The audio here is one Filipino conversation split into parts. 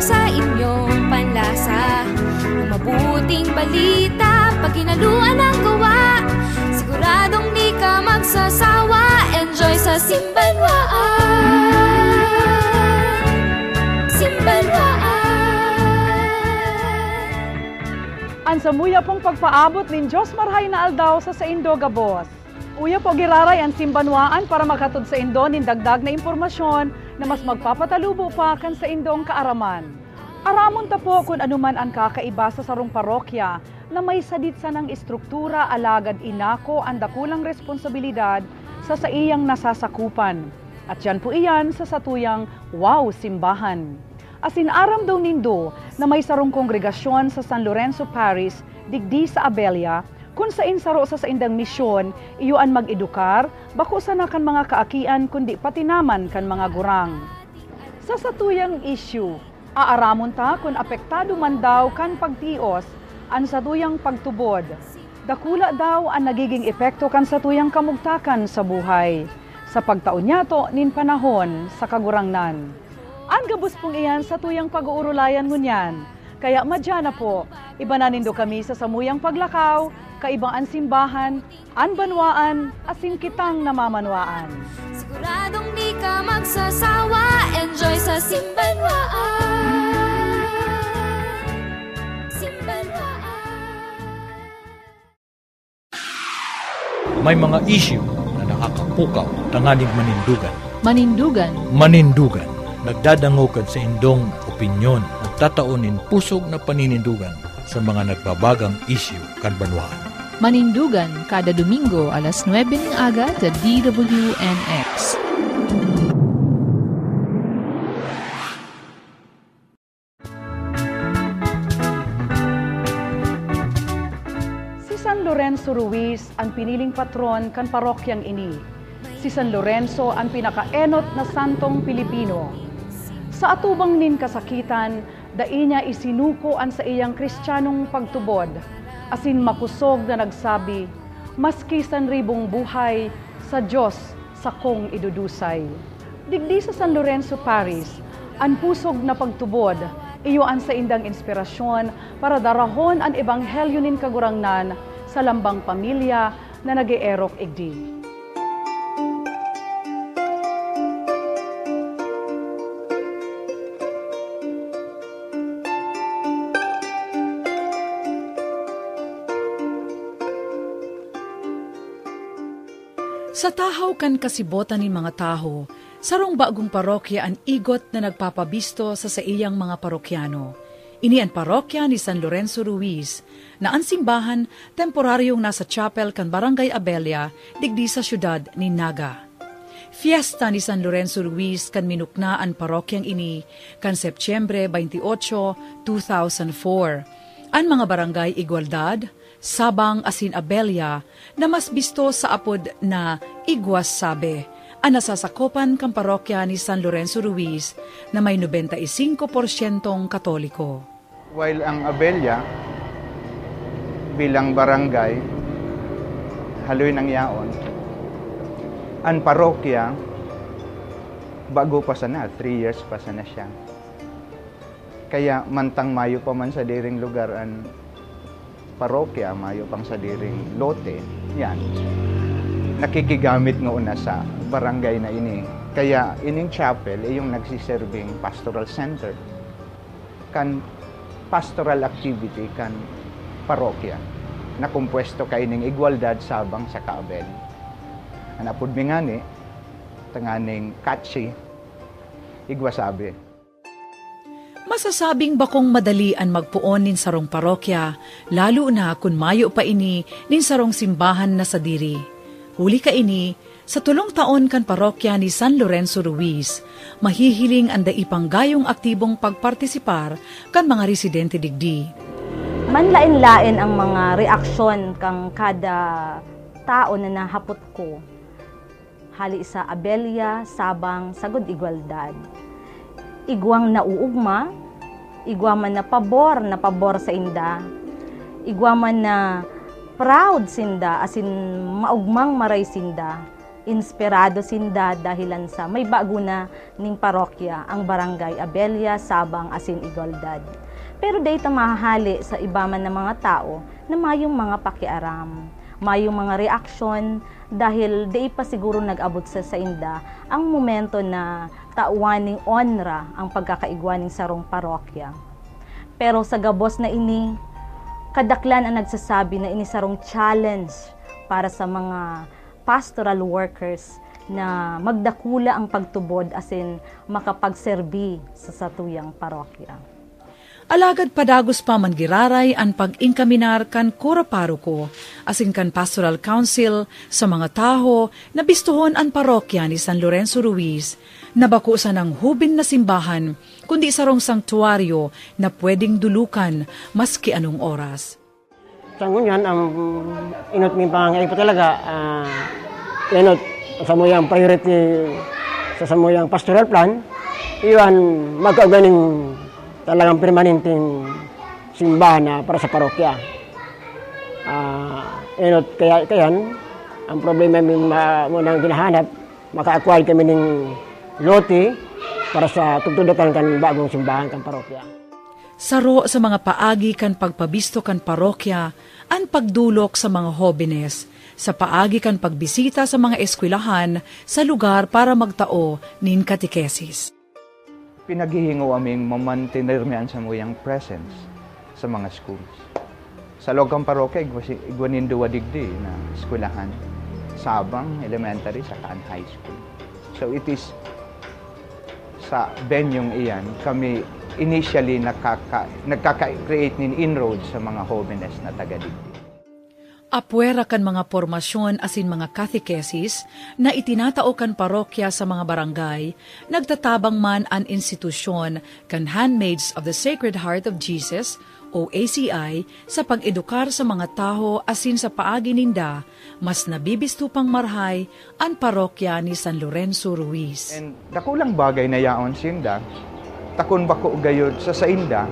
sa inyong panlasa. Ang mabuting balita, pag hinaluan ang gawa, siguradong di ka magsasawa. Enjoy sa Simbanwaan. Ang samuya pong pagpaabot nin Diyos marhay na aldaw sa Indo Gabos. Uya po giraray ang Simbanwaan para makatod sa Indo nin dagdag na impormasyon na mas magpapatalubo pa kan sa Indong kaaraman. Aramon ta po kung anuman ang kakaiba sa sarong parokya na may sadit sa ng istruktura alagad inako ang dakulang responsibilidad sa iyang nasasakupan. At yan po iyan sa satuyang Wow Simbahan. Asin aram daw nindo na may sarong kongregasyon sa San Lorenzo Parish, digdi sa Abella, kung sa insaro sa indang misyon, iyuan mag-edukar, bako sa nakan mga kaakian kundi pati naman kan mga gurang. Sa satuyang issue, aaramon ta kung apektado man daw kan pagtios, ang satuyang pagtubod. Dakula daw ang nagiging epekto kan satuyang kamugtakan sa buhay. Sa pagtaon niya to, nin panahon sa kagurangnan. Ang gabos pong iyan sa tuyang pag-uurulayan ngunyan. Kaya madya na po, iba na nindo kami sa samuyang paglakaw, kaibang ang simbahan, ang banwaan, asin kitang namamanwaan. Siguradong di ka magsasawa, enjoy sa Simbanwaan. May mga issue na nakakapukaw, tanganing manindugan. Manindugan. Nagdadangukan sa indong opinyon, nagtataonin pusog na paninindugan sa mga nagbabagang issue kan banwaan. Manindugan kada Domingo alas 9 ng aga sa DWNX. Si San Lorenzo Ruiz ang piniling patron kan parokyang ini. Si San Lorenzo ang pinakaenot na santong Pilipino. Sa atubang nin kasakitan, dai niya isinuko ang sa iyang kristyanong pagtubod. Asin makusog na nagsabi, maski sanribong buhay, sa Diyos sa kong idudusay. Digdi sa San Lorenzo Parish, ang pusog na pagtubod, iyoan sa indang inspirasyon para darahon ang ebanghelyo nin kagurangnan sa lambang pamilya na nag-eerok igdi. Sa tahaw kan kasibotan ni mga taho, sarong bagong parokya ang igot na nagpapabisto sa iyang mga parokyano. Ini ang parokya ni San Lorenzo Ruiz, na ang simbahan temporaryong nasa chapel kan Barangay Abella, digdi sa syudad ni Naga. Fiesta ni San Lorenzo Ruiz kan minukna ang parokyang ini kan Setyembre 28, 2004. Ang mga barangay Igualdad, Sabang asin Abella na mas bisto sa apod na Iguas Sabe, ang nasasakopan kang parokya ni San Lorenzo Ruiz na may 95% Katoliko. While ang Abella bilang barangay haloy ng yaon, ang parokya bago pa sana, 3 years pa sana siya. Kaya mantang mayo pa man sa diring lugar ang parokya, mayo pang sa diring lote, yan. Nakikigamit nga una sa barangay na ini. Kaya ining chapel ay yung nagsiserving pastoral center. Kan pastoral activity kan parokya. Na kumpwesto ka ining Igualdad, Sabang sa Kaabel. Anapod mi ngani, tanganing Katsi, Iguasabe. Masasabing bakong madalian magpuon nin sarong parokya, lalo na kung mayo pa ini nin sarong simbahan na sa diri. Huli ka ini, sa 3 taon kan parokya ni San Lorenzo Ruiz, mahihiling ang daipanggayong aktibong pagpartisipar kan mga residente digdi. Manlain-lain ang mga reaksyon kang kada tao na nahapot ko. Hali sa Abella, Sabang, Sagod Igualdad. Igwang nauugma, igwaman na pabor sa inda, igwaman na proud sinda, asin maugmang maray sinda, Inspirado sinda dahilan sa may bago na ning parokya ang Barangay Abelia, Sabang, asin Igualdad. Pero dayta mahahali sa iba man ng mga tao na mayong mga pakiaram, mayong mga reaksyon dahil di pa siguro nag-abot sa inda ang momento na tauwaning onra ang pagkakaigwaning sarong parokya. Pero sa gabos na ini, kadaklan ang nagsasabi na ini sarong challenge para sa mga pastoral workers na magdakula ang pagtubod asin makapagserbi sa satuyang parokya. Alagad padagos pa man giraray ang pag-inkaminar kan kura paruko asin kan pastoral council sa mga taho na bistuhon ang parokya ni San Lorenzo Ruiz na bakusan ang hubin na simbahan kundi sarong sanktuaryo na pwedeng dulukan maski anong oras. Sa ngunyan, ang inot mi pangangay po talaga, inot sa moyang priority sa moyang pastoral plan, iwan magkauganing talagang permanenteng simbahan na para sa parokya. Inot kayan, ang problema munang ginahanap, maka-acquire kami ng lote para sa tugtudukan kan bagong simbahan kan parokya. Saro sa mga paagi kan pagpabisto kan parokya, ang pagdulok sa mga hobenes, sa paagi kan pagbisita sa mga eskwelahan sa lugar para magtao nin katikesis. Pinaghihingo aming mamantener miyan sa muyang presence sa mga schools. Sa logang parokya, igwanin duwa digdi na eskwelahan. Sabang Elementary, saka high school. So it is sa venueng iyan, kami initially nagkaka-create nin inroads sa mga homeless na taga-digdi. Apwera kan mga formasyon asin mga catechesis na itinatao kan parokya sa mga barangay, nagtatabang man an institusyon kan Handmaids of the Sacred Heart of Jesus o ACI sa pag-edukar sa mga taho asin sa paagi ninda, mas nabibisto pang marhay ang parokya ni San Lorenzo Ruiz. And dakulang bagay na yaon sinda, takon bako gayod sa inda,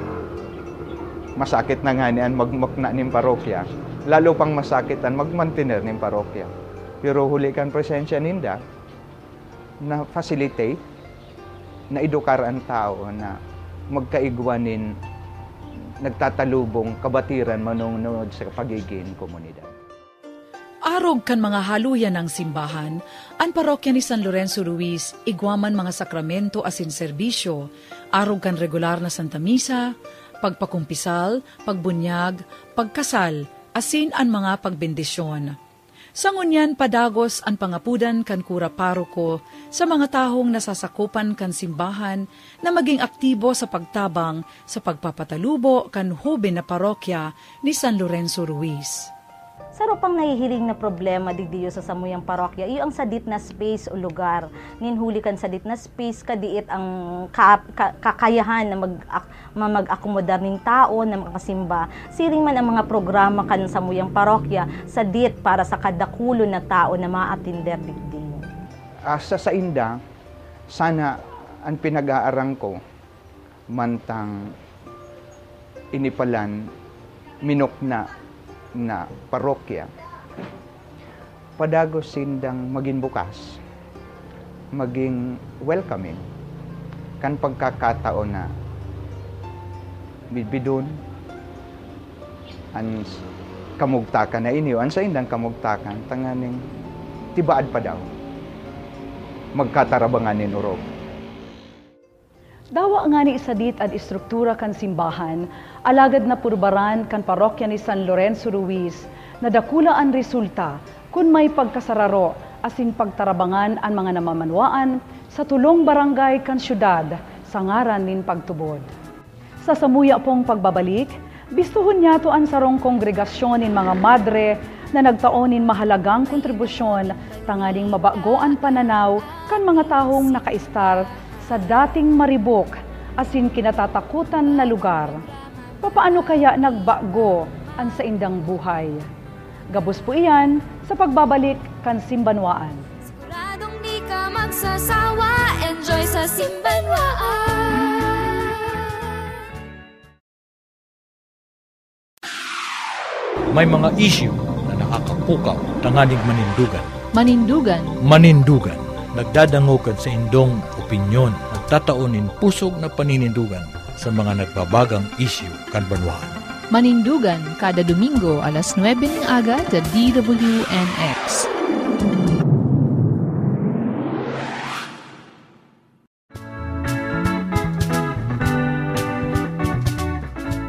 masakit na nga niyan magmakna ning parokya, lalo pang masakit ang magmantiner ning parokya. Pero huli kan presensya ninda, na facilitate, na edukar ang tao na magkaigwanin, nagtatalubong kabatiran manunod sa pagiging komunidad. Arog kan mga haluyan ng simbahan, ang parokya ni San Lorenzo Ruiz igwaman mga sakramento asin serbisyo, arog kan regular na Santa Misa, pagpakumpisal, pagbunyag, pagkasal, asin ang mga pagbendisyon. Sa ngunyan padagos ang pangapudan kan kura paroko sa mga tahong nasasakupan kan simbahan na maging aktibo sa pagtabang sa pagpapatalubo kan hoben na parokya ni San Lorenzo Ruiz. Saro pang nahihiling na problema digdiyo sa samuyang parokya, iyo ang sadit na space o lugar. Ninhuli kan sadit na space, kadiit ang kakayahan na mag-akomodar ng tao na makasimba. Siring man ang mga programa kan samuyang parokya, sadit para sa kadakulo na tao na maatinder digdiyo. Sa inda, sana ang pinag-aarang ko, mantang inipalan, minokna na parokya, padagos sindang maging bukas, maging welcoming, kan pagkakataon na bidbidon, ang kamugtakan na iniyo, ang sa indang kamugtakan, tanganing tibaad pa daw, magkatarabangan ni Nurog. Dawa nga ni isadit at istruktura kan simbahan, alagad na purbaran kan parokya ni San Lorenzo Ruiz, na dakula ang resulta kung may pagkasararo asin pagtarabangan ang mga namamanwaan sa tulong barangay kan syudad sa ngaran nin pagtubod. Sa samuya pong pagbabalik, bistuhon niya to ang sarong kongregasyon nin mga madre na nagtaon nin mahalagang kontribusyon tanganing mabagoan pananaw kan mga tahong nakaistar sa dating maribok asin kinatatakutan na lugar. Papaano kaya nagbago ang sa indang buhay? Gabos po iyan sa pagbabalik kan Simbanwaan. Siguradong di ka magsasawa, enjoy sa Simbanwaan. May mga issue na nakakapukaw tanganing manindugan. Manindugan. Manindugan, nagdadangogad sa indong opinyon, nagtataunin pusog na paninindugan sa mga nagbabagang isyu kan banwaan. Manindugan kada Domingo alas 9 ng aga sa DWNX.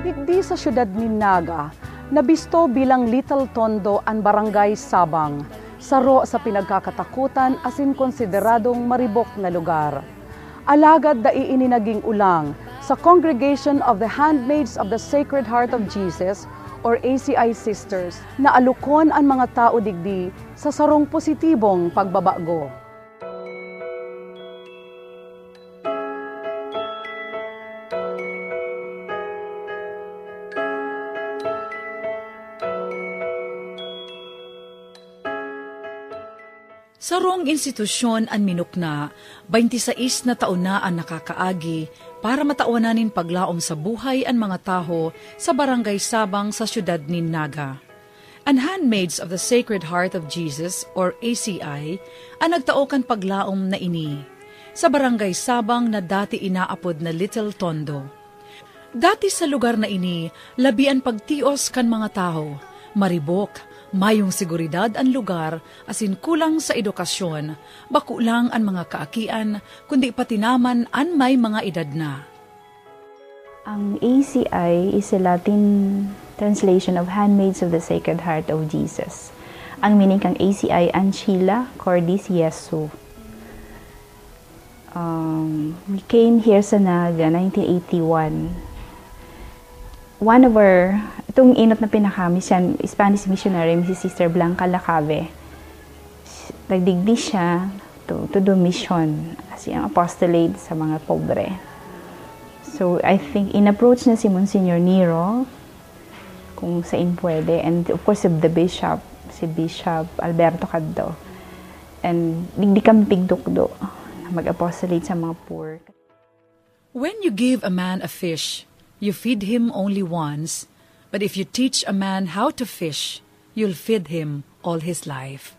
Digdi sa siyudad ni Naga, nabisto bilang Little Tondo ang Barangay Sabang, saro sa pinagkakatakutan asin konsideradong maribok na lugar. Alagad da iininaging ulang sa Congregation of the Handmaids of the Sacred Heart of Jesus or ACI Sisters na alukon ang mga tao digdi sa sarong positibong pagbabago. Sarong institusyon ang minukna, 26 na taon na ang nakakaagi para mataunanin paglaom sa buhay ang mga taho sa Barangay Sabang sa siyudad ni Naga. Ang Handmaids of the Sacred Heart of Jesus or ACI ang nagtaokan paglaom na ini sa Barangay Sabang na dati inaapod na Little Tondo. Dati sa lugar na ini, labian pagtios kan mga taho, maribok, mayong seguridad ang lugar, asin kulang sa edukasyon, bako lang ang mga kaakian, kundi pati naman ang may mga edad na. Ang ACI is a Latin translation of Handmaids of the Sacred Heart of Jesus. Ang meaning kang ACI, Ancilla Cordis Jesu. We came here sa Naga, 1981. One of our, itong inot na pinakami siya, Spanish missionary, si Sister Blanca Lacave. Nagdigdi siya to do mission as yung apostolate sa mga pobre. So I think in-approach na si Monsignor Nero kung saan pwede, and of course the bishop, si Bishop Alberto Caddo. And digdi kami pigdukdo na mag-apostolate sa mga poor. When you give a man a fish, you feed him only once, but if you teach a man how to fish, you'll feed him all his life.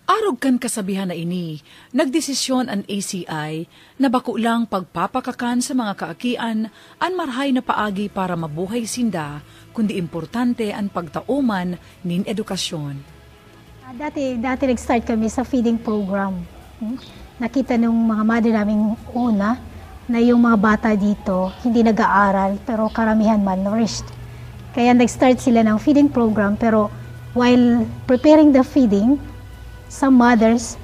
Arog kan kasabihan na ini, nagdesisyon ang ACI na bako lang pagpapakakan sa mga kaakian ang marhay na paagi para mabuhay sinda, kundi importante ang pagtauman nin edukasyon. Dati nag-start kami sa feeding program. Nakita nung mga mother naming una, na yung mga bata dito hindi nag-aaral pero karamihan malnourished. Kaya nag-start sila ng feeding program, pero while preparing the feeding, some mothers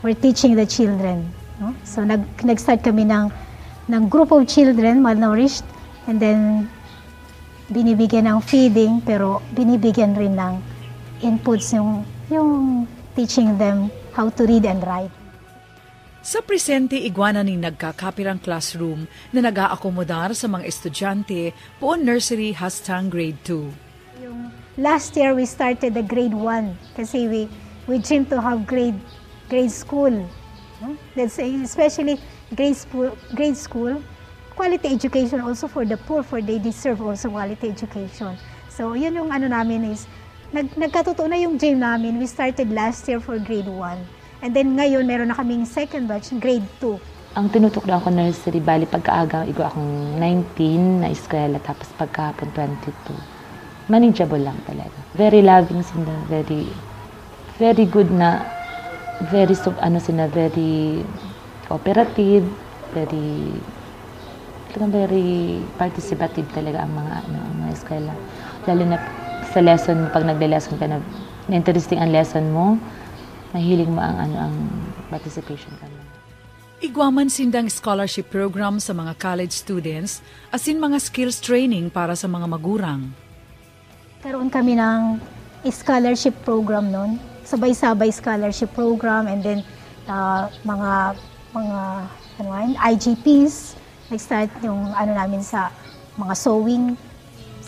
were teaching the children. No? So nag-start kami ng group of children malnourished, and then binibigyan ng feeding pero binibigyan rin ng inputs yung teaching them how to read and write. Sa presente, igwana ni nagkakapirang classroom na nag-aakomodar sa mga estudyante poon nursery hastang grade 2. Yung last year, we started the grade 1 kasi we dream to have grade school. No? That's especially grade school, quality education also for the poor, for they deserve also quality education. So yun yung ano namin is, nagkatotoo na yung dream namin. We started last year for grade 1. And then ngayon, meron na kaming second batch, grade 2. Ang tinutuklaan ko nursery, bali pagkaaga, igo akong 19 na eskwela, tapos pagkahapon 22. Manageable lang talaga. Very loving sila, very good na, very cooperative, very participative talaga ang mga eskwela. Lalo na sa lesson, pag nagle-lesson ka na interesting ang lesson mo, mahilig mo ang participation ka mo. Igwaman sindang scholarship program sa mga college students, asin mga skills training para sa mga magurang. Karoon kami ng scholarship program noon, sabay-sabay scholarship program, and then mga IGPs, nag-start yung namin sa mga sewing.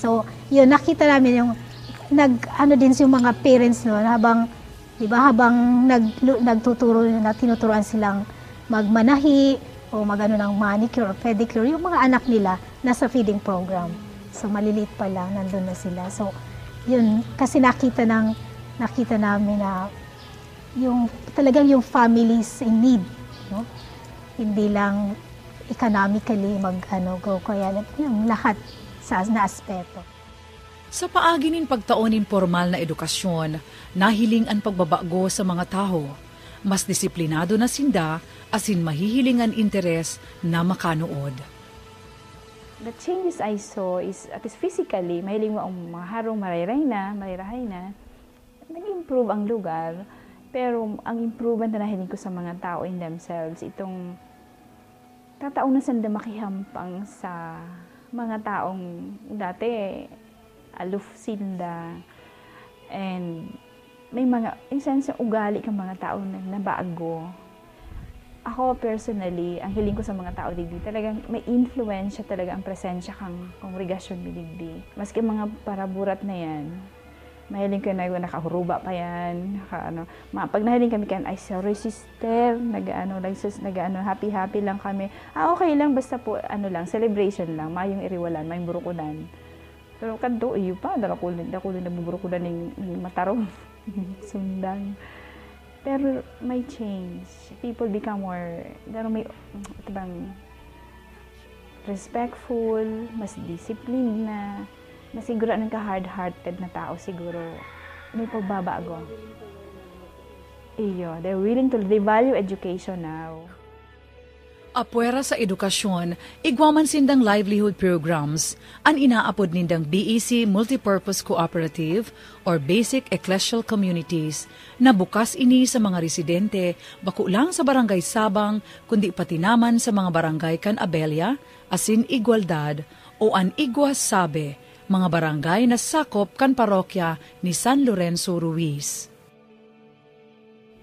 So, yun, nakita namin yung din yung mga parents noon habang tinuturuan silang magmanahi o ng manicure or pedicure, yung mga anak nila nasa feeding program. So maliliit pa lang, nandun na sila. So yun, kasi nakita namin na talagang yung families in need, no? Hindi lang economically go, kaya yung lahat na aspeto. Sa paagi nin pagtaonin formal na edukasyon, nahiling ang pagbabago sa mga tao. Mas disiplinado na sinda, asin mahihilingan interes na makanood. The changes I saw is, at least physically, mahiling mo ang mga harong marirahay na, nag-improve ang lugar. Pero ang improvement na nahiling ko sa mga tao in themselves, itong tataon na sanda makihampang sa mga taong dati aloof sila. And may mga, in sense, ugali kang mga tao na nabago. Ako personally, ang hiling ko sa mga tao digdi, talagang may influensya talaga ang presensya kang kongregasyon digdi. Maski mga paraburat na yan, mahiling ko na nakahuruba pa yan, pag nahiling kami kan, ay sorry sister, happy lang kami. Okay lang, basta po, celebration lang, mayong iriwalan, mayong burukudan. Pero kanto, iyo pa, dalakulo na buburukudan ng matarong, sundang. Pero may change. People become more, respectful, mas disciplined na, mas siguro anong ka-hard-hearted na tao siguro. May pagbabago. They value education now. Apwera sa edukasyon, igwaman sindang livelihood programs, ang inaapod nindang BEC Multipurpose Cooperative or Basic Ecclesial Communities na bukas ini sa mga residente, bako lang sa Barangay Sabang, kundi pati naman sa mga barangay kan Abelia, asin Igualdad o an Iguas Sabe, mga barangay na sakop kan parokya ni San Lorenzo Ruiz.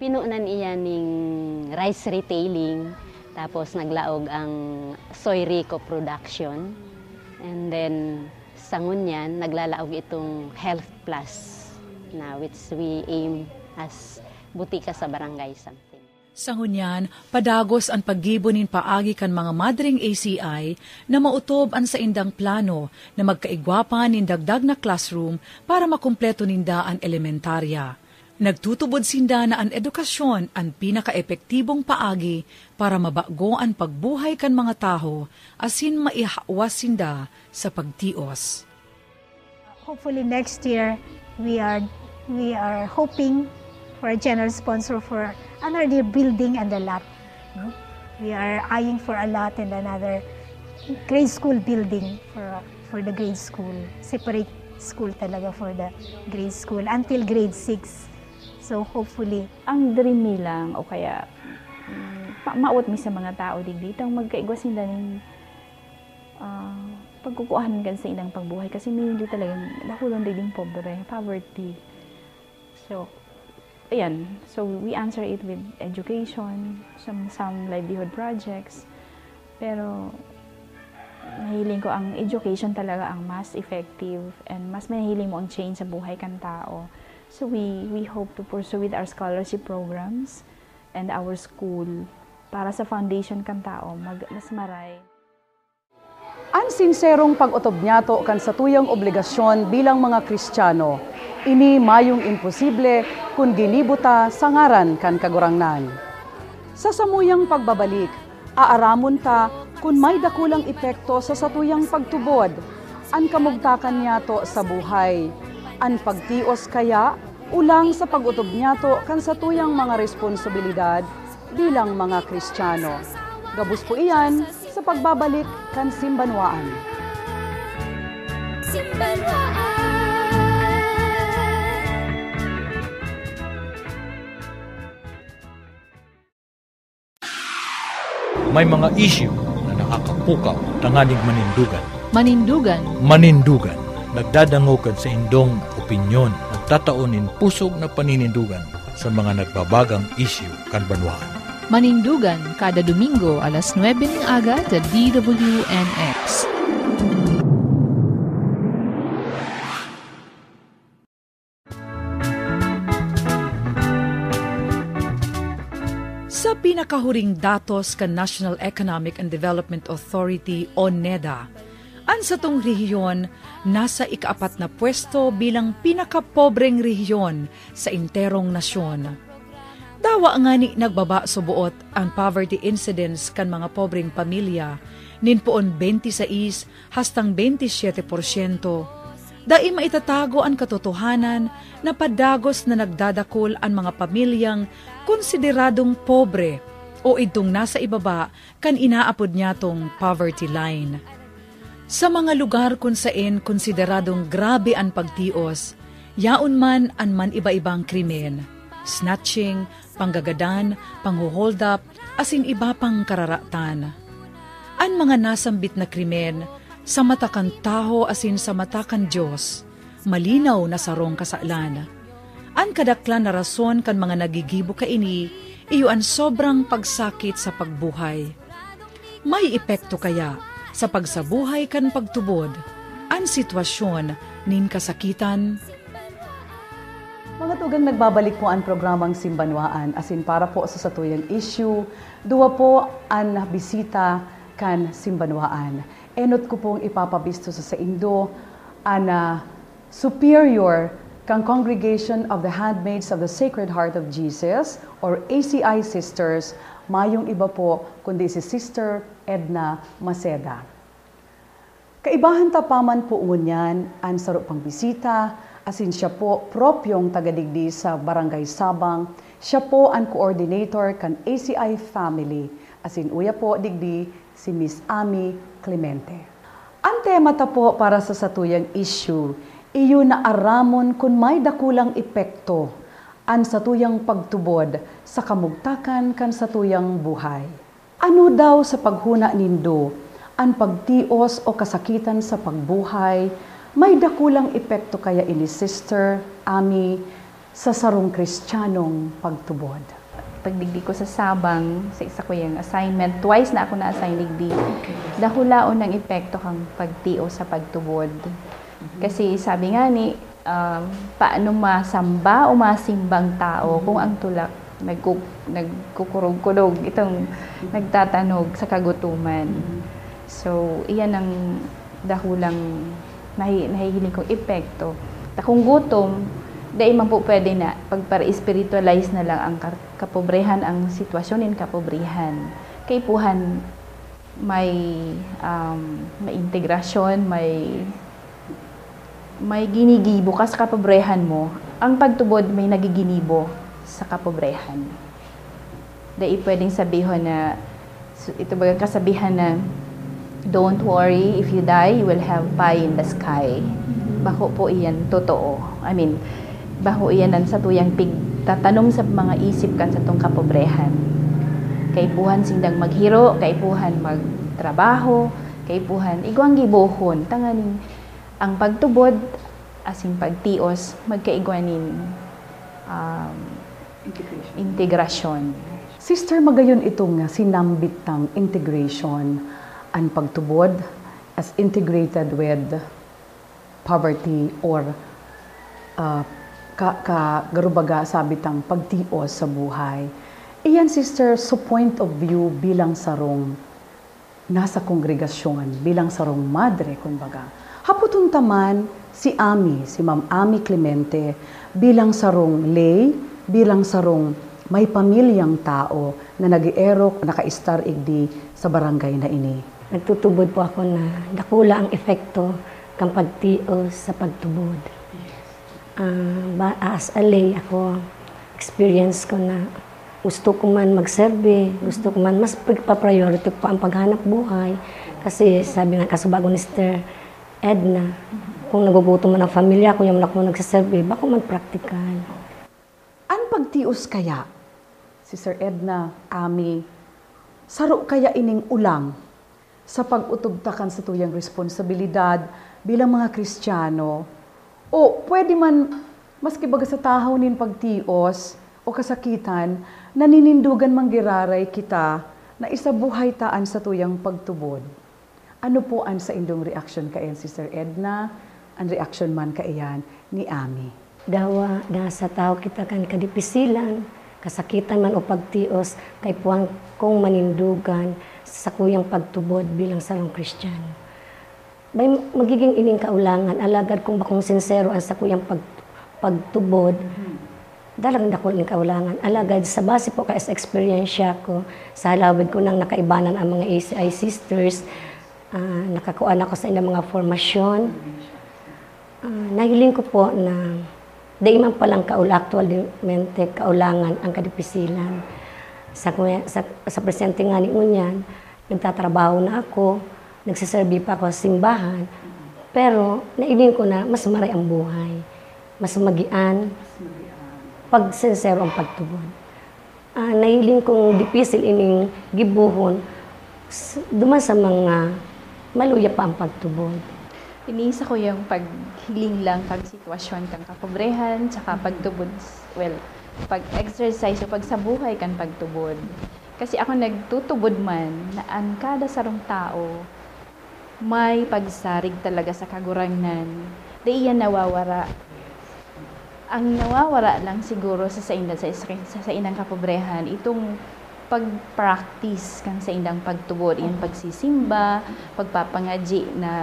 Pinuunan iya ning rice retailing, tapos naglaog ang Soy Rico production. And then sa ngunyan, naglalaog itong Health Plus na which we aim as butika sa barangay something. Sa ngunyan, padagos ang paggibonin paagi kan mga madring ACI na mautob an sa indang plano na magkaigwapan nin dagdag na classroom para makumpleto ninda ang elementarya. Nagtutubod sinda na ang edukasyon ang pinaka-epektibong paagi para mabago ang pagbuhay kan mga taho asin maihawas sinda sa pagtios. Hopefully next year we are hoping for a general sponsor for another building and a lot. We are eyeing for a lot and another grade school building for the grade school. Separate school talaga for the grade school until grade 6. So hopefully, ang dream nilang o kaya maawat mi sa mga tao dito magkaigwas nila ng pagkukuhan gan sa ilang pagbuhay kasi may hindi talagang nakulong din pobre, poverty. So ayan, so we answer it with education, some livelihood projects. Pero nahiling ko ang education talaga ang mas effective and mas mahiling mo ang change sa buhay kan tao. So we hope to pursue with our scholarship programs and our school para sa foundation kan tao mas maray. Ang sinserong pag-utob niyato kan sa tuyang obligasyon bilang mga Kristiyano, ini mayong imposible kung ginibuta sa ngaran kan kagurangnan. Sa samuyang pagbabalik, aaramon ta kung may dakulang epekto sa satuyang pagtubod, ang kamugtakan niyato sa buhay. Ang pagtios kaya ulang sa pag-utob niyato kan sa tuyang mga responsibilidad bilang mga Kristiyano. Gabus po iyan sa pagbabalik kan Simbanwaan. May mga issue na nakakapukaw tanganing manindugan. Manindugan. Nagdadangukan sa indong opinyon, nagtataonin pusog na paninindugan sa mga nagbabagang issue kan banwaan. Manindugan kada Domingo alas 9 ng aga sa DWNX. Sa pinakahuring datos kan National Economic and Development Authority o NEDA, ang satong rehiyon nasa ika-4 na pwesto bilang pinakapobreng rehiyon sa interong nasyon. Tawa nga ni nagbaba subuot ang poverty incidence kan mga pobreng pamilya, ninpoon 26 hastang 27%. Dai maitatago ang katotohanan na padagos na nagdadakol ang mga pamilyang konsideradong pobre o itong nasa ibaba kan inaapod niya tong poverty line. Sa mga lugar kung saan konsideradong grabe ang pagtios, yaon man ang man iba-ibang krimen, snatching, panggagadan, panghuhold up, asin iba pang kararatan. Ang mga nasambit na krimen, sa mata kan taho asin sa mata kan Diyos, malinaw na sarong kasalan. Ang kadaklan na rason kan mga nagigibo kaini, iyo ang sobrang pagsakit sa pagbuhay. May epekto kaya sa pagsabuhay kan pagtubod, ang sitwasyon nin kasakitan. Mga tugang nagbabalik po ang programang Simbanwaan asin para po sa satuyang issue, duwa po ang bisita kan Simbanwaan. Enot ko pong ipapabisto sa Indo ang superior kang Congregation of the Handmaids of the Sacred Heart of Jesus or ACI Sisters, mayong iba po kundi si Sister Edna Maceda. Kaibahan tapaman po unyan ang sarap pang bisita, asin siya po propyong tagadigdi sa Barangay Sabang, siya po ang coordinator kan ACI family, asin uya po digdi si Miss Ami Clemente. Ang tema ta po para sa satuyang issue, iyo na aramon kung may dakulang epekto ang satuyang pagtubod sa kamugtakan kan satuyang buhay. Ano daw sa paghuna nindo ang pagtios o kasakitan sa pagbuhay, may dakulang epekto kaya ini Sister Ami sa sarong Kristiyanong pagtubod? Pagdigdi ko sa Sabang, sa isa ko yung assignment, twice na ako na-assign digdi. Dahulaon ng epekto kang pagtio sa pagtubod. Kasi sabi nga ni, paano masamba o masimbang tao kung ang tulak nagkukurog-kurog, itong nagtatanog sa kagutuman. So, iyan ang dahulang nahihiling kong epekto. Kung gutom, dahil man po pwede na pagpara-spiritualize na lang ang kapobrehan, ang sitwasyon in kapobrehan. Kay puhan may integrasyon, may ginigibo ka sa kapobrehan mo. Ang pagtubod may nagiginibo sa kapobrehan. Dahil pwedeng sabihin na, ito bagang kasabihan na, don't worry, if you die, you will have pie in the sky. Bako po iyan totoo. I mean, baho iyan sa tuyang pigtatanom sa mga isip kan sa tong kapobrehan. Kaipuhan sindang maghiro, kaipuhan magtrabaho, kaipuhan igwang gibohon. Tanganing ang pagtubod, asing pagtios, magkaigwanin integrasyon. Sister, magayon itong sinambitang integration ang pagtubod as integrated with poverty or garubaga sabitang pagtios sa buhay. Iyan, Sister, so point of view bilang sarong nasa kongregasyon, bilang sarong madre, kumbaga. Haputong taman si Ami, si Ma'am Ami Clemente, bilang sarong lay, bilang sarong may pamilyang tao na nag-ierok, naka-star igdi sa barangay na ini. Nagtutubod po ako na dakula ang epekto ng pagtios sa pagtubod. As a lay, ako, experience ko na gusto ko man magserve, gusto ko man mas pagpa-priority ko ang paghanap buhay. Kasi sabi nga kasubago ni Sister Edna, kung nagugutom man ang pamilya ko, yung ako nagsaserve, bako man practical. Ang pagtios kaya, Sister Edna, Ami, saro kaya ining ulang sa pag-utugtakan sa tuyang responsibilidad bilang mga Kristiyano. O pwede man, maski baga sa tahaw nin pagtios o kasakitan, naninindugan manggiraray kita na isabuhay taan sa tuyang pagtubod. Ano po ang sa indong reaction kayan, Sister Edna? Ang reaction man kaiyan ni Ami? Dawa, nasa tao kita kan kadipisilan, kasakitan man o pagtios, kay puwang kong manindugan sa kuyang pagtubod bilang sarong Kristiyano. May magiging ining kaulangan, alagad kung bakong sincero ang sa kuyang pagtubod, dalang dako ning kaulangan. Alagad sa base po kay sa experience ko, sa halawid ko nang nakaibanan ang mga ACI sisters, nakakuan ako sa ilang mga formasyon. Nahiling ko po na di man palang actualmente kaulangan ang kadipisilan. Sa presente nga ni Unyan, nagtatrabaho na ako, nagsiserve pa ako sa simbahan, pero nailing ko na mas maray ang buhay, mas magian, pag sincero ang pagtubod. Nahiling kong dipisil ining gibuhon, duman sa mga maluya pa ang pagtubod. Iniisa ko yung paghiling lang kag sitwasyon kang kapobrehan, tsaka pagtubod, pag-exercise o pag sa buhay kan pagtubod. Kasi ako nagtutubod man na ang kada sarong tao may pagsarig talaga sa kagurangnan. Di iyan nawawara. Ang nawawara lang siguro sa inang kapobrehan, itong pag-practice kan sa indang pagtubod, yung pagsisimba, pagpapangaji na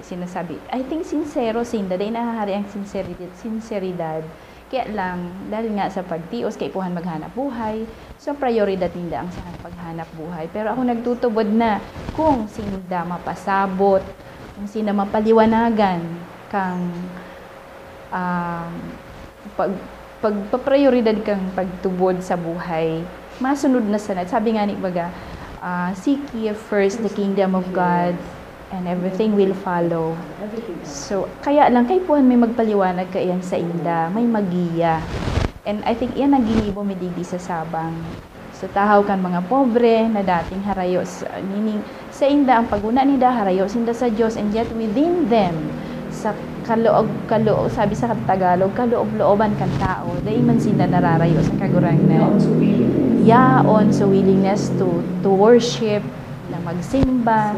sinasabi. I think sincero sinda, dahil nahahari ang sinseridad. Kaya lang, dahil nga sa pagtios, kay ipuhan maghanap buhay, so prioridad ninda ang sa paghanap buhay. Pero ako nagtutubod na kung sinda mapasabot, kung sinda mapaliwanagan, kang pagpaprioridad kang pagtubod sa buhay, masunod na sanad. Sabi nga ni baga, seek ye first the kingdom of God, and everything will follow. So, kaya lang, kay puhan may magpaliwanag ka iyan sa inda, may magiya. And I think iyan ang ginibo midigi sa sabang. So, tahaw kan mga pobre na dating harayo. Meaning, sa inda, ang paguna nida harayo, sinda sa Diyos, and yet within them, sa kaloob, sabi sa Tagalog, kaloob-looban kan tao, dahil man sinda nararayo sa kagurangnan. Yaon, so willingness to worship, na magsimba,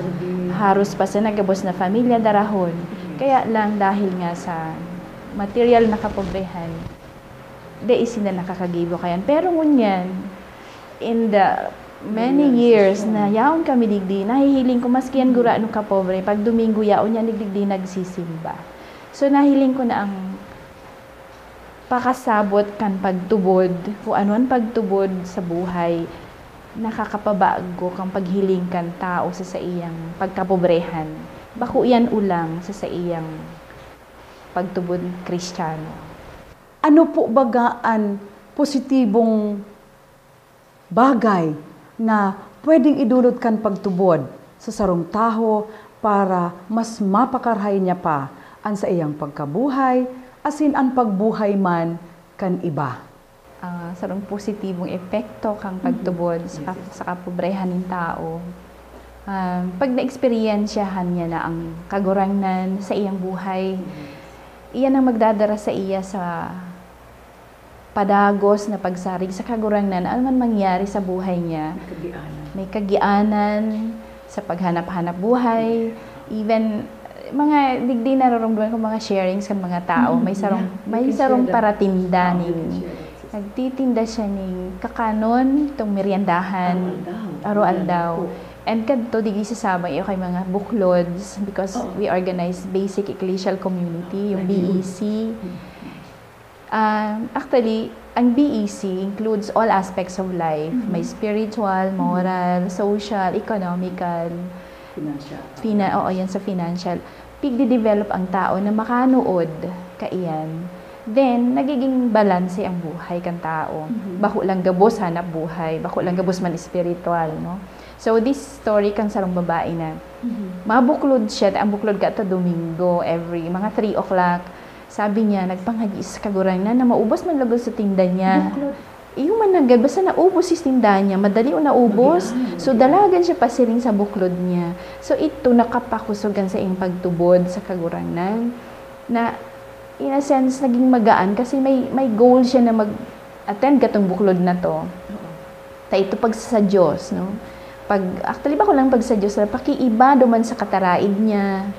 haros pa sa nagabos na pamilya darahon. Kaya lang dahil nga sa material na kapobrehan, di isin na nakakagibo kayan. Pero ngunyan, in the many years na yaon kami digdi, nahihiling ko maskiyan gura nung kapobre, pag Domingo yaon yan digdi nagsisimba. So nahiling ko na ang pakasabot kan pagtubod, kung anuan pagtubod sa buhay, nakakapabago kang paghiling kan tao sa iyang pagkapobrehan. Bako iyan ulang sa iyang pagtubod Kristiyano. Ano po bagaan positibong bagay na pwedeng idulot kan pagtubod sa sarong taho para mas mapakarhay niya pa ang sa iyang pagkabuhay, asin ang pagbuhay man kan iba? Sarong positibong epekto kang pagtubod sa kapobrehan ng tao. Pag na-experiensyahan niya na ang kagurangnan sa iyang buhay, iyan ang magdadara sa iya sa padagos na pagsarig sa kagurangnan. Ano man mangyari sa buhay niya, may kagianan sa paghanap-hanap buhay, even mga digdi nararamdaman ko mga sharings kan mga tao, may sarong paratinda ni nagtitinda siya ng kakanon, itong meriendahan, araw-aldaw. And kadto digi sa sabang iyo kay mga buklods because we organize basic ecclesial community, yung BEC. Actually, ang BEC includes all aspects of life. May spiritual, moral, social, economical, financial. Pigde-develop ang tao na makanood kaiyan. Then, nagiging balanse ang buhay kan tao. Bako lang gabos hanap buhay, bako lang gabos man spiritual, no? So, this story kang sarong babae na mabuklod siya, ang buklod ka ito Domingo, every mga 3 o'clock. Sabi niya, nagpanghagis kagurangnan na maubos man lagos sa tinda niya. Iyo man nagad, basta naubos si tinda niya, madali o naubos. So, dalagan siya pasiring sa buklod niya. So, ito nakapakusugan sa iyong pagtubod sa kagurangnan na in a sense, naging magaan kasi may goal siya na mag-attend katong buklod na to. Ito pag sa Diyos, no? Actually, ba ko lang pag sa Diyos, pakiiba duman sa kataraid niya.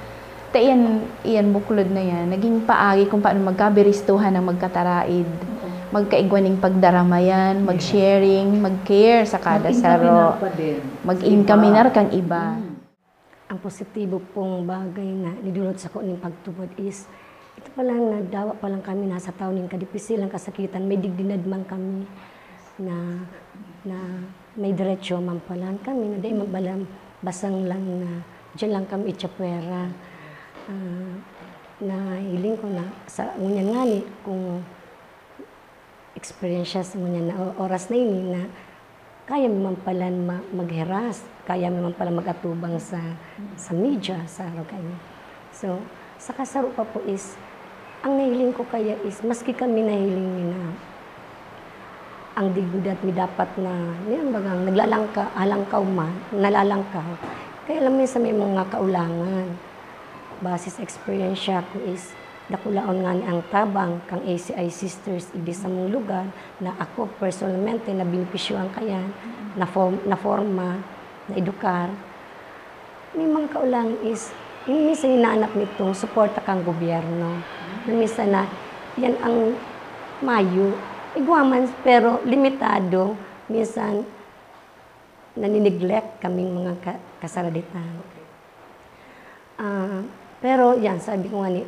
Iyan buklod na yan, naging paagi kung paano magkabiristuhan ng magkataraid. Magkaigwaning pagdaramayan, mag-sharing, mag-care sa kada saro. Mag-incaminar kang iba. Ang positibo pong bagay na nidulot sa kuning pagtubod is Ito pala, nagdawa pa lang kami, nasa taon ng kadipisi lang kasakitan, may digdinad man kami na may diretsyo man pala kami, na di mabalam, basang lang na dyan lang kami itsapwera. Na hiling ko na sa ngunyan nga ni, kung experience sa ngunyan na oras na ini na kaya man pala magheras, kaya man pala magatubang sa media, sa araw kanya. So, sa kasaro pa po is, ang nahiling ko kaya is, maski kami nahiling na ang digudat mi dapat na, niyan bagang naglalangka, alangkaw man, nalalangkaw. Kaya alam mo sa may mga kaulangan. Base sa experience ko is, dakulaon nga ni ang tabang kang ACI Sisters idi sa mong lugar na ako personalmente na benepisyoan kayan, na forma, na edukar. May mga kaulangan is, yung minsan hinahanap nitong suporta kang gobyerno. Na minsan na, yan ang mayo, igwaman, pero limitado. Minsan, naniniglect kaming mga kasaraditan. Pero yan, sabi ko nga ni,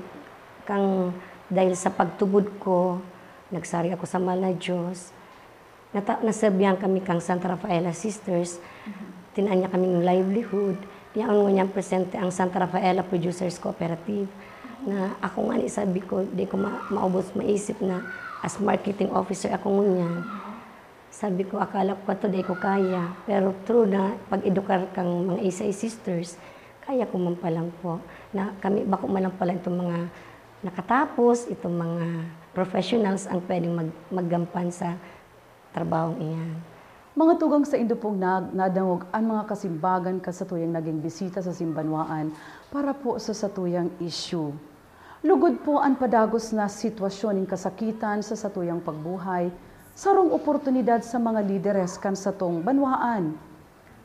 dahil sa pagtubod ko, nagsari ako sa mahal na Diyos, nasabihan kami kang Santa Rafaela Sisters, tinanya kaming livelihood, yan ang niyang presente ang Santa Rafaela Producers Cooperative, na ako nga ni sabi ko, di ko maubos maisip na as marketing officer ako ngunyan. Sabi ko, akala ko ito, di ko kaya. Pero true na pag-edukar kang mga ACI Sisters, kaya ko man palang po. Na kami, bako man lang pala itong mga nakatapos, itong mga professionals ang pwedeng maggampan sa trabahong iyan. Mga tugang sa Indo pong nadangog ang mga kasimbagan kasatuyang naging bisita sa Simbanwaan para po sa satuyang issue. Lugod po ang padagos na sitwasyon ng kasakitan sa satuyang pagbuhay, sarong oportunidad sa mga lideres kan sa tong banwaan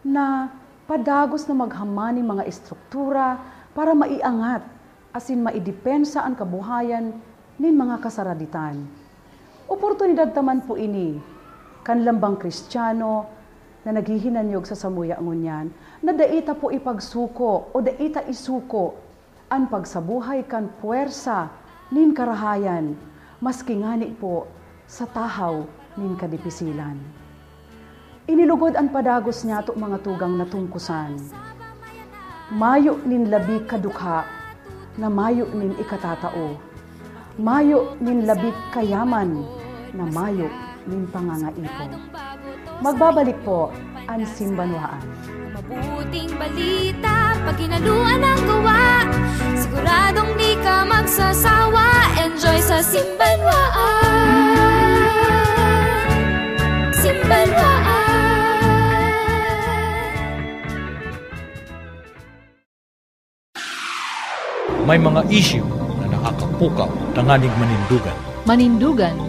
na padagos na maghamani mga estruktura para maiangat asin maidepensa ang kabuhayan nin mga kasaraditan. Oportunidad taman po ini kan lambang Kristiyano na naghihinanyog sa samuya ngunyan na daita po ipagsuko o daita isuko ang pagsabuhay kan puwersa nin karahayan maski ngani po sa tahaw nin kadipisilan. Inilugod ang padagos niya to mga tugang natungkusan. Mayo nin labi kadukha na mayo nin ikatatao. Mayo nin labi kayaman na mayo nin pangangaipo. Magbabalik po ang Simbanwaan. Mabuting balita, pag ginaluan ang gawa, siguradong di ka magsasawa. Enjoy sa Simbanwaan. Simbanwaan. May mga issue na nakakapukaw tanganig manindugan.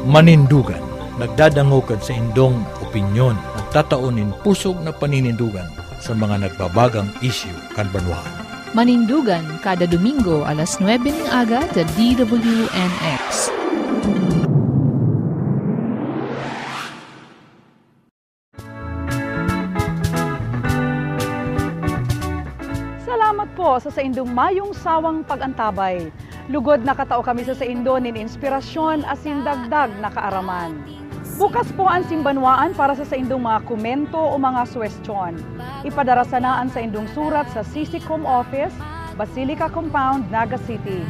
Manindugan. Nagdadangogad sa indong opinyon, nagtataonin pusog na paninindugan sa mga nagbabagang issue kan banwaan. Manindugan kada Domingo alas 9 ng aga sa DWNX. Salamat po sa indong mayong sawang pag-antabay. Lugod na katao kami sa indo nin inspirasyon asin dagdag na kaaraman. Bukas po ang Simbanwaan para sa indong mga komento o mga suwestyon. Ipadarasanaan sa indong surat sa CCCOM Office, Basilica Compound, Naga City.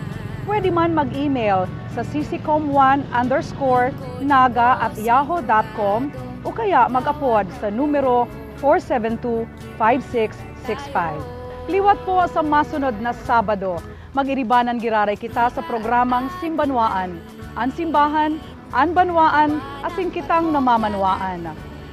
Pwede man mag-email sa ccom1_naga@yahoo.com o kaya mag-apod sa numero 472-5665. Liwat po sa masunod na Sabado, mag-iribanan giraray kita sa programang Simbanwaan, ang simbahan, ang banwaan, asing kitang namamanwaan.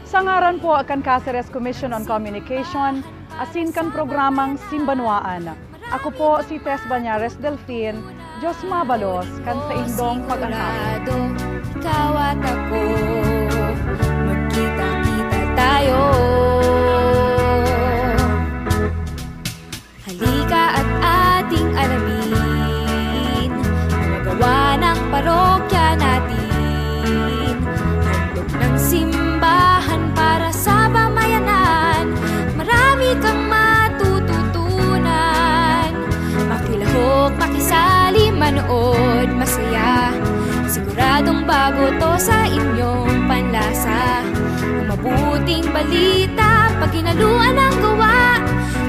Sa ngaran po akan Cáceres Commission on Communication, asin kan programang Simbanwaan. Ako po si Tess Banyares Delfin, Diyos mabalos kan sa indong pag-anap. Ikaw at ako, magkita-kita tayo. Halika at ating alamin magawa ng parokya natin. Handog ng simbahan para sa pamayanan. Marami kang matututunan. Makilahok, makisali, manood, mas Siguradong bago to sa inyong panlasa. Ang mabuting balita, pag hinaluan ang gawa,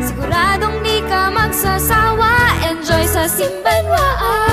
siguradong di ka magsasawa. Enjoy sa Simbanwaan.